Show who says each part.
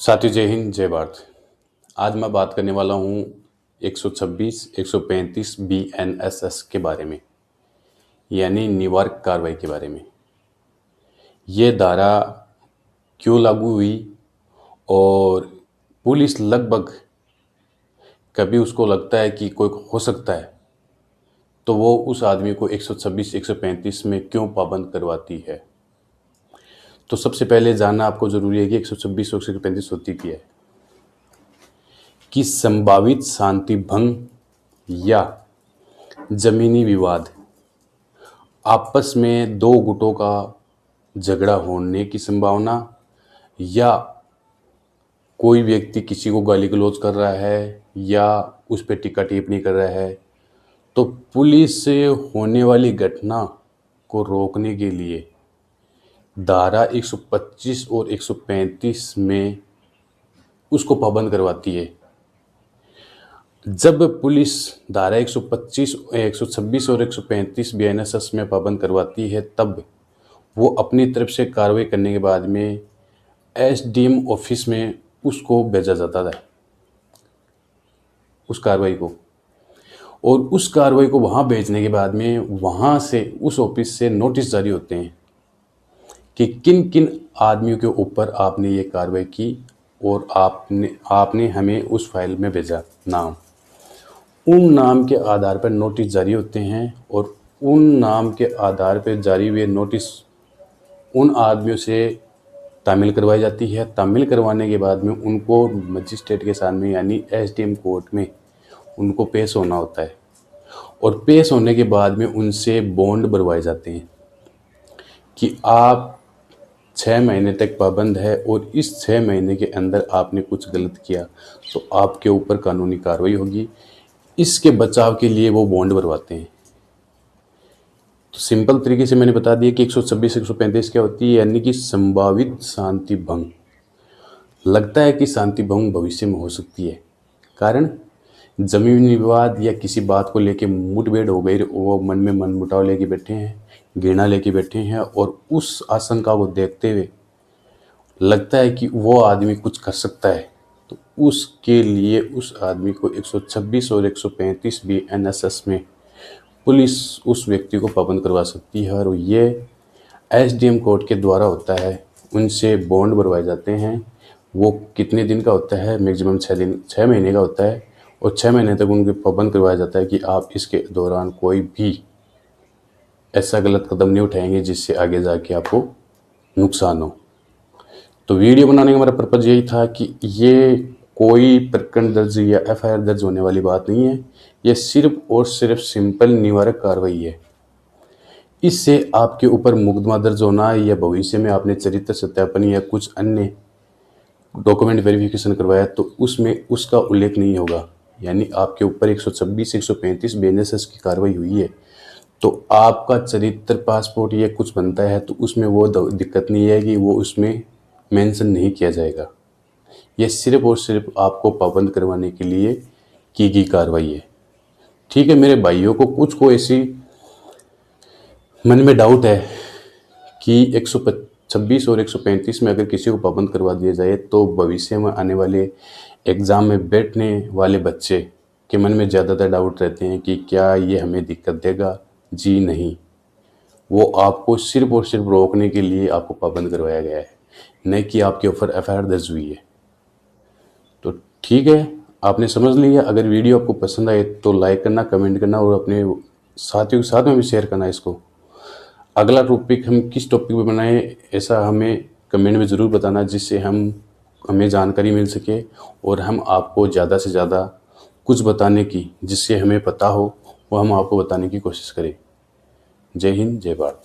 Speaker 1: साथियों, जय हिंद, जय भारत। आज मैं बात करने वाला हूँ 126, 135 BNSS के बारे में, यानी निवारक कार्रवाई के बारे में। ये धारा क्यों लागू हुई और पुलिस लगभग कभी उसको लगता है कि कोई हो सकता है तो वो उस आदमी को 126, 135 में क्यों पाबंद करवाती है। तो सबसे पहले जानना आपको ज़रूरी है कि 126 और 135 होती क्या है। कि संभावित शांति भंग या जमीनी विवाद, आपस में दो गुटों का झगड़ा होने की संभावना, या कोई व्यक्ति किसी को गाली गलौज कर रहा है या उस पर टीका टिप्पणी कर रहा है, तो पुलिस से होने वाली घटना को रोकने के लिए धारा 125 और 135 में उसको पाबंद करवाती है। जब पुलिस धारा 125, 126 और 135 BNSS में पाबंद करवाती है, तब वो अपनी तरफ से कार्रवाई करने के बाद में SDM ऑफिस में उसको भेजा जाता था, उस कार्रवाई को। और उस कार्रवाई को वहाँ भेजने के बाद में वहाँ से, उस ऑफिस से नोटिस जारी होते हैं कि किन किन आदमियों के ऊपर आपने ये कार्रवाई की और आपने हमें उस फाइल में भेजा नाम। उन नाम के आधार पर नोटिस जारी होते हैं और उन नाम के आधार पर जारी हुए नोटिस उन आदमियों से तामील करवाई जाती है। तामील करवाने के बाद में उनको मजिस्ट्रेट के सामने यानी SDM कोर्ट में उनको पेश होना होता है और पेश होने के बाद में उनसे बॉन्ड भरवाए जाते हैं कि आप 6 महीने तक पाबंद है और इस 6 महीने के अंदर आपने कुछ गलत किया तो आपके ऊपर कानूनी कार्रवाई होगी। इसके बचाव के लिए वो बॉन्ड भरवाते हैं। तो सिंपल तरीके से मैंने बता दिया कि 126, 135 क्या होती है, यानी कि संभावित शांति भंग। लगता है कि शांति भंग भविष्य में हो सकती है, कारण जमीनी विवाद या किसी बात को लेके मुठभेड़ हो गई, वो मन में मनमुटाव लेके बैठे हैं, घृणा लेके बैठे हैं, और उस आशंका को देखते हुए लगता है कि वो आदमी कुछ कर सकता है, तो उसके लिए उस आदमी को 126 और 135 BNSS में पुलिस उस व्यक्ति को पाबंद करवा सकती है। और ये SDM कोर्ट के द्वारा होता है। उनसे बॉन्ड भरवाए जाते हैं। वो कितने दिन का होता है? मैक्सिमम 6 महीने का होता है और 6 महीने तक उनके पाबंद करवाया जाता है कि आप इसके दौरान कोई भी ऐसा गलत कदम नहीं उठाएंगे जिससे आगे जाके आपको नुकसान हो। तो वीडियो बनाने का हमारा पर्पज़ यही था कि ये कोई प्रकरण दर्ज या FIR दर्ज होने वाली बात नहीं है। ये सिर्फ और सिर्फ सिंपल निवारक कार्रवाई है। इससे आपके ऊपर मुकदमा दर्ज होना या भविष्य में आपने चरित्र सत्यापन या कुछ अन्य डॉक्यूमेंट वेरिफिकेशन करवाया तो उसमें उसका उल्लेख नहीं होगा। यानी आपके ऊपर 126, 135 BNSS की कार्रवाई हुई है तो आपका चरित्र, पासपोर्ट या कुछ बनता है तो उसमें वो दिक्कत नहीं है कि वो उसमें मेंशन नहीं किया जाएगा। यह सिर्फ और सिर्फ आपको पाबंद करवाने के लिए की गई कार्रवाई है। ठीक है मेरे भाइयों, कुछ को ऐसी मन में डाउट है कि 126 और 135 में अगर किसी को पाबंद करवा दिया जाए तो भविष्य में आने वाले एग्ज़ाम में बैठने वाले बच्चे के मन में ज़्यादातर डाउट रहते हैं कि क्या ये हमें दिक्कत देगा। जी नहीं, वो आपको सिर्फ और सिर्फ रोकने के लिए आपको पाबंद करवाया गया है, न कि आपके ऊपर FIR दर्ज हुई है। तो ठीक है, आपने समझ लिया। अगर वीडियो आपको पसंद आए तो लाइक करना, कमेंट करना और अपने साथियों के साथ में भी शेयर करना इसको। अगला टॉपिक हम किस टॉपिक पे बनाएं ऐसा हमें कमेंट में ज़रूर बताना, जिससे हमें जानकारी मिल सके और हम आपको ज़्यादा से ज़्यादा कुछ बताने की, जिससे हमें पता हो वो हम आपको बताने की कोशिश करें। जय हिंद, जय भारत।